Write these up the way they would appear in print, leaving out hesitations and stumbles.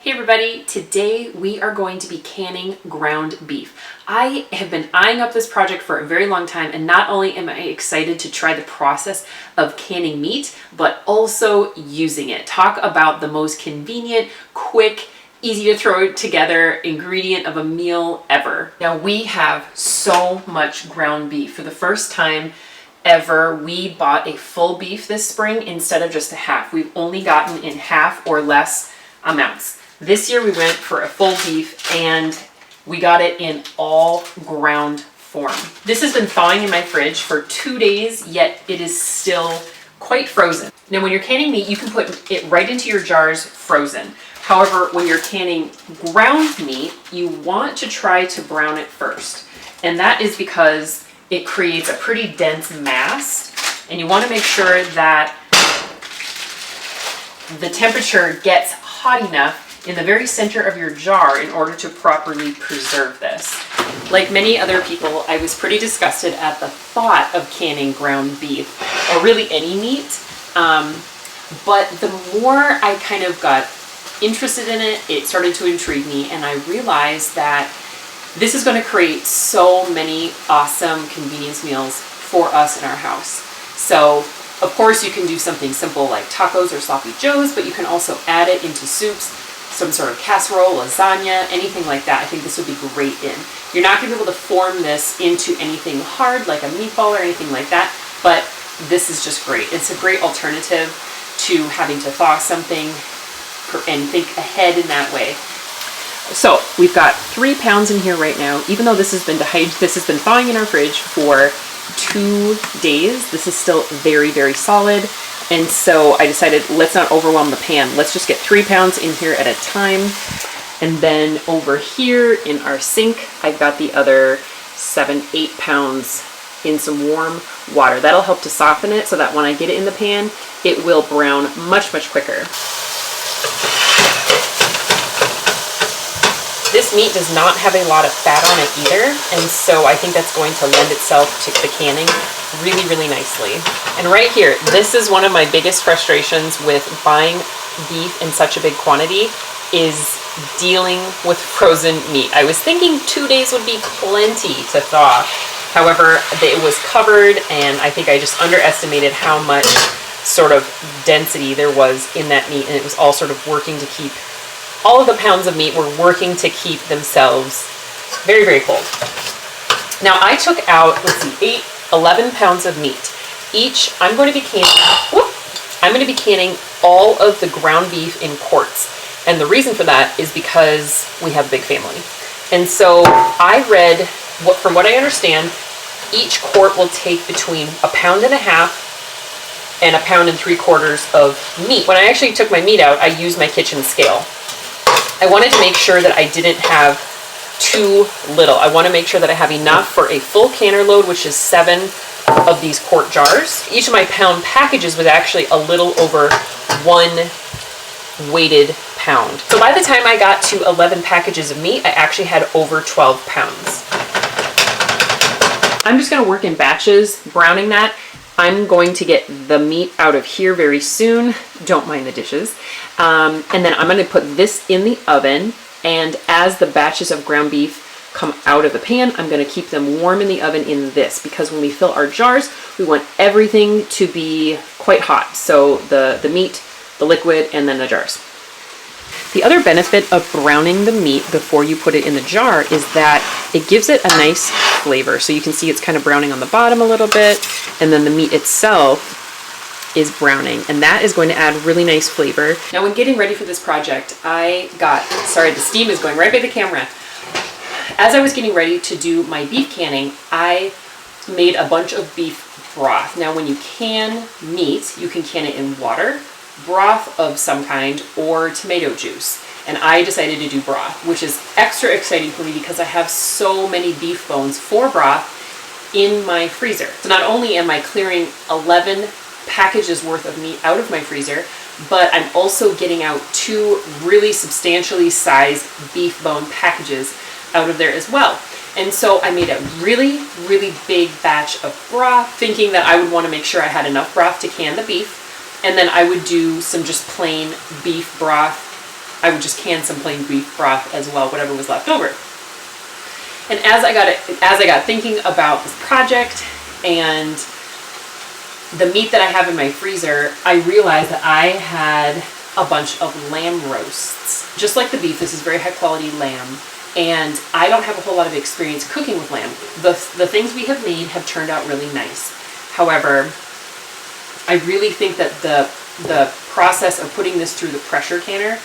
Hey everybody, today we are going to be canning ground beef. I have been eyeing up this project for a very long time, and not only am I excited to try the process of canning meat, but also using it. Talk about the most convenient, quick, easy to throw together ingredient of a meal ever. Now we have so much ground beef. For the first time ever, we bought a full beef this spring instead of just a half. We've only gotten in half or less amounts. This year we went for a full beef and we got it in all ground form. This has been thawing in my fridge for 2 days, yet it is still quite frozen. Now when you're canning meat, you can put it right into your jars frozen. However, when you're canning ground meat, you want to try to brown it first. And that is because it creates a pretty dense mass, and you want to make sure that the temperature gets hot enough in the very center of your jar in order to properly preserve this. Like many other people, I was pretty disgusted at the thought of canning ground beef, or really any meat. But the more I kind of got interested in it, it started to intrigue me, and I realized that this is going to create so many awesome convenience meals for us in our house. So of course you can do something simple like tacos or sloppy joes, but you can also add it into soups, some sort of casserole, lasagna, anything like that. I think this would be great in. You're not going to be able to form this into anything hard like a meatball or anything like that, but this is just great. It's a great alternative to having to thaw something and think ahead in that way. So we've got 3 pounds in here right now. Even though this has been thawing in our fridge for 2 days, this is still very, very solid. And so I decided, let's not overwhelm the pan. Let's just get 3 pounds in here at a time. And then over here in our sink, I've got the other 7-8 pounds in some warm water. That'll help to soften it so that when I get it in the pan, it will brown much, much quicker. This meat does not have a lot of fat on it either, and so I think that's going to lend itself to the canning really, really nicely. And right here, this is one of my biggest frustrations with buying beef in such a big quantity, is dealing with frozen meat. I was thinking 2 days would be plenty to thaw. However, it was covered, and I think I just underestimated how much sort of density there was in that meat, and it was all sort of working to keep, all of the pounds of meat were working to keep themselves very, very cold. Now I took out, let's see, 11 pounds of meat. Each, I'm going to be canning all of the ground beef in quarts. And the reason for that is because we have a big family. And so I read, from what I understand, each quart will take between 1.5 pounds and 1.75 pounds of meat. When I actually took my meat out, I used my kitchen scale. I wanted to make sure that I didn't have too little. I want to make sure that I have enough for a full canner load, which is 7 of these quart jars. Each of my pound packages was actually a little over 1 weighted pound. So by the time I got to 11 packages of meat, I actually had over 12 pounds. I'm just going to work in batches, browning that. I'm going to get the meat out of here very soon. Don't mind the dishes. And then I'm going to put this in the oven. And as the batches of ground beef come out of the pan, I'm going to keep them warm in the oven in this, because when we fill our jars, we want everything to be quite hot. So the meat, the liquid, and then the jars. The other benefit of browning the meat before you put it in the jar is that it gives it a nice flavor. So you can see it's kind of browning on the bottom a little bit, and then the meat itself is browning, and that is going to add really nice flavor. Now when getting ready for this project, sorry, the steam is going right by the camera. As I was getting ready to do my beef canning, I made a bunch of beef broth. Now when you can meat, you can can it in water, broth of some kind, or tomato juice. And I decided to do broth, which is extra exciting for me because I have so many beef bones for broth in my freezer. So not only am I clearing 11 packages worth of meat out of my freezer, but I'm also getting out 2 really substantially sized beef bone packages out of there as well. And so I made a really, really big batch of broth, thinking that I would want to make sure I had enough broth to can the beef. And then I would do some just plain beef broth I would just can some plain beef broth as well, whatever was left over. And as I got thinking about this project and the meat that I have in my freezer, I realized that I had a bunch of lamb roasts. Just like the beef, this is very high quality lamb. And I don't have a whole lot of experience cooking with lamb. The things we have made have turned out really nice. However, I really think that the process of putting this through the pressure canner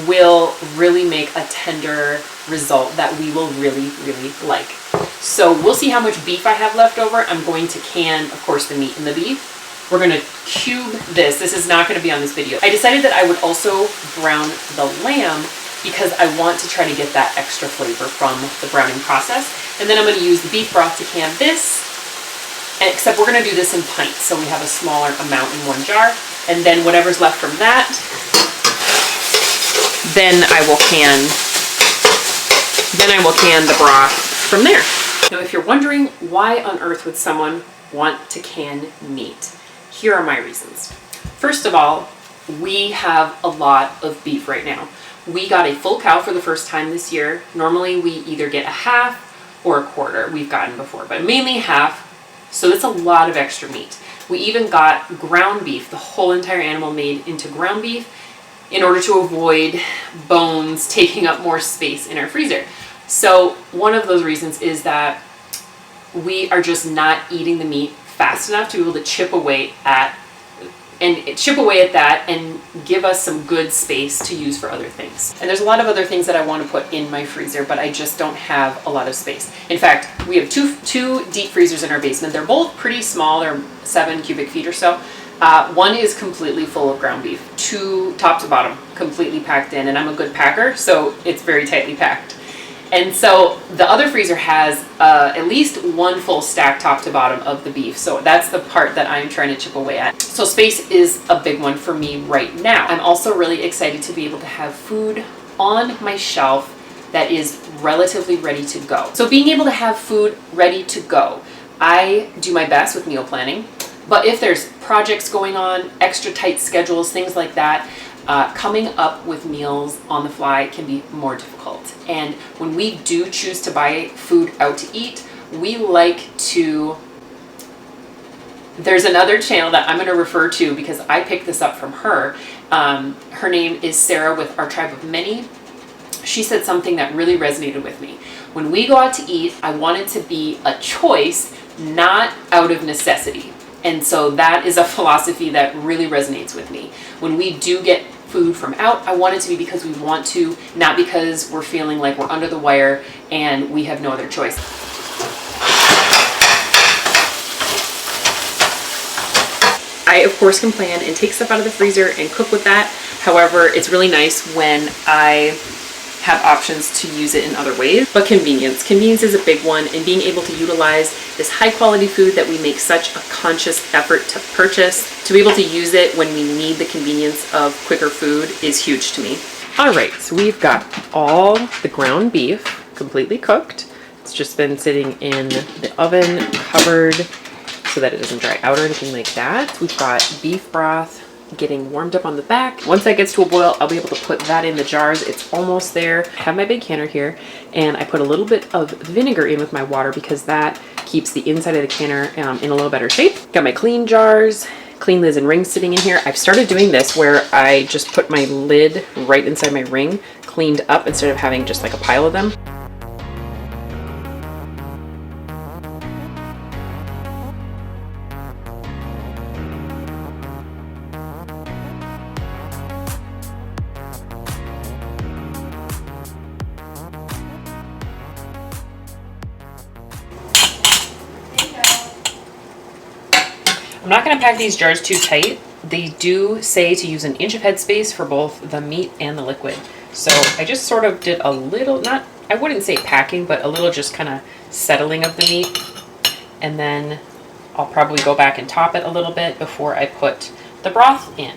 will really make a tender result that we will really, really like. So we'll see how much beef I have left over. I'm going to can, of course, the meat and the beef. We're going to cube this. This is not going to be on this video. I decided that I would also brown the lamb because I want to try to get that extra flavor from the browning process. And then I'm going to use the beef broth to can this, except we're going to do this in pints, so we have a smaller amount in one jar. And then whatever's left from that, then I will can the broth from there. Now, if you're wondering why on earth would someone want to can meat, here are my reasons. First of all, we have a lot of beef right now. We got a full cow for the first time this year. Normally we either get a half or a quarter. We've gotten before, but mainly half. So that's a lot of extra meat. We even got ground beef, the whole entire animal made into ground beef in order to avoid bones taking up more space in our freezer. So one of those reasons is that we are just not eating the meat fast enough to be able to chip away at that and give us some good space to use for other things. And there's a lot of other things that I want to put in my freezer, but I just don't have a lot of space. In fact, we have two deep freezers in our basement. They're both pretty small. They're 7 cubic feet or so. One is completely full of ground beef, top to bottom, completely packed in. And I'm a good packer, so it's very tightly packed. And so the other freezer has at least one full stack top to bottom of the beef. So that's the part that I'm trying to chip away at. So space is a big one for me right now. I'm also really excited to be able to have food on my shelf that is relatively ready to go. So being able to have food ready to go, I do my best with meal planning. But if there's projects going on, extra tight schedules, things like that, coming up with meals on the fly can be more difficult. And when we do choose to buy food out to eat, we like to, there's another channel that I'm going to refer to because I picked this up from her. Her name is Sarah with Our Tribe of Many. She said something that really resonated with me. When we go out to eat, I want it to be a choice, not out of necessity. And so that is a philosophy that really resonates with me. When we do get food from out, I want it to be because we want to, not because we're feeling like we're under the wire and we have no other choice. I, of course, can plan and take stuff out of the freezer and cook with that. However, it's really nice when I have options to use it in other ways. But convenience is a big one, and being able to utilize this high quality food that we make such a conscious effort to purchase, to be able to use it when we need the convenience of quicker food is huge to me. All right, so we've got all the ground beef completely cooked. It's just been sitting in the oven, covered so that it doesn't dry out or anything like that. We've got beef broth getting warmed up on the back. Once that gets to a boil, I'll be able to put that in the jars. It's almost there. I have my big canner here, and I put a little bit of vinegar in with my water because that keeps the inside of the canner in a little better shape. Got my clean jars, clean lids and rings sitting in here. I've started doing this where I just put my lid right inside my ring, cleaned up instead of having just like a pile of them. I'm not going to pack these jars too tight. They do say to use an inch of headspace for both the meat and the liquid. So I just sort of did a little, I wouldn't say packing, but a little just kind of settling of the meat. And then I'll probably go back and top it a little bit before I put the broth in.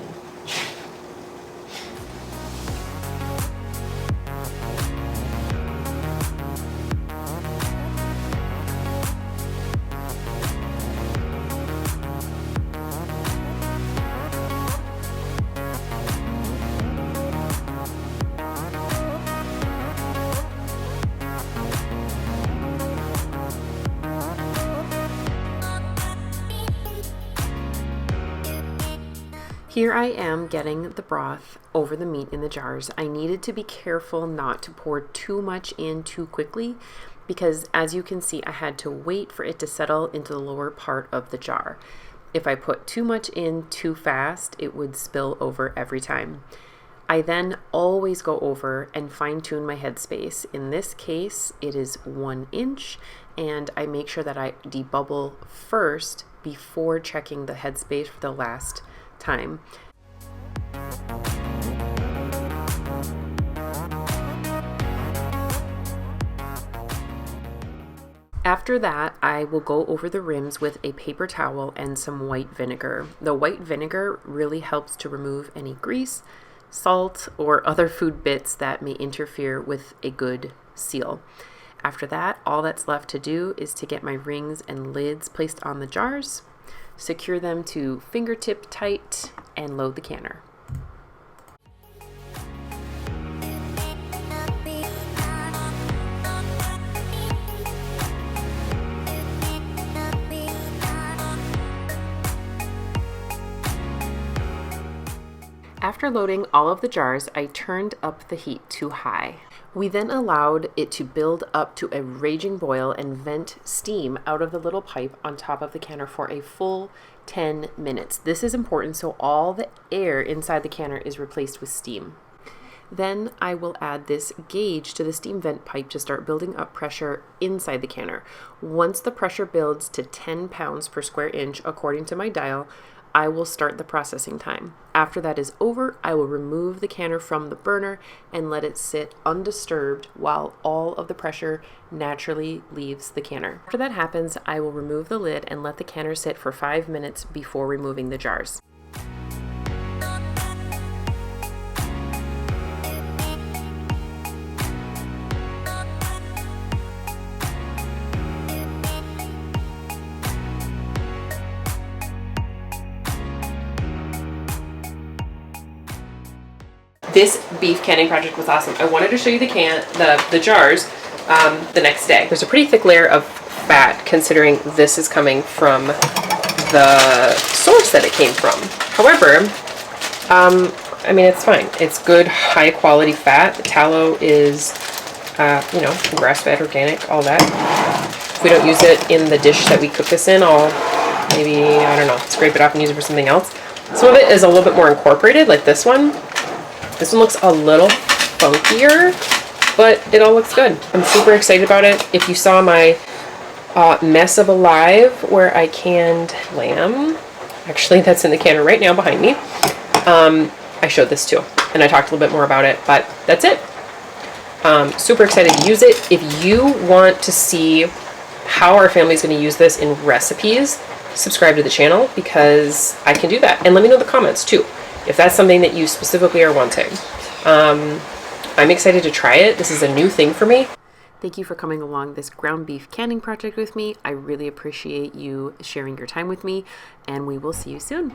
Here I am getting the broth over the meat in the jars. I needed to be careful not to pour too much in too quickly because, as you can see, I had to wait for it to settle into the lower part of the jar. If I put too much in too fast, it would spill over every time. I then always go over and fine-tune my headspace. In this case, it is 1 inch, and I make sure that I debubble first before checking the headspace for the last time. After that, I will go over the rims with a paper towel and some white vinegar. The white vinegar really helps to remove any grease, salt, or other food bits that may interfere with a good seal. After that, all that's left to do is to get my rings and lids placed on the jars, secure them to fingertip tight, and load the canner. After loading all of the jars, I turned up the heat to high. We then allowed it to build up to a raging boil and vent steam out of the little pipe on top of the canner for a full 10 minutes. This is important so all the air inside the canner is replaced with steam. Then I will add this gauge to the steam vent pipe to start building up pressure inside the canner. Once the pressure builds to 10 pounds per square inch, according to my dial, I will start the processing time. After that is over, I will remove the canner from the burner and let it sit undisturbed while all of the pressure naturally leaves the canner. After that happens, I will remove the lid and let the canner sit for 5 minutes before removing the jars. This beef canning project was awesome. I wanted to show you the jars the next day. There's a pretty thick layer of fat considering this is coming from the source that it came from. However, I mean, it's fine. It's good, high quality fat. The tallow is, grass-fed, organic, all that. If we don't use it in the dish that we cook this in, I'll maybe, I don't know, scrape it off and use it for something else. Some of it is a little bit more incorporated, like this one. This one looks a little funkier, but it all looks good. I'm super excited about it. If you saw my mess of alive where I canned lamb, actually that's in the canner right now behind me, I showed this too, and I talked a little bit more about it, but that's it. Super excited to use it. If you want to see how our family is going to use this in recipes, subscribe to the channel because I can do that. And let me know in the comments too, if that's something that you specifically are wanting. I'm excited to try it. This is a new thing for me. Thank you for coming along this ground beef canning project with me. I really appreciate you sharing your time with me, and we will see you soon.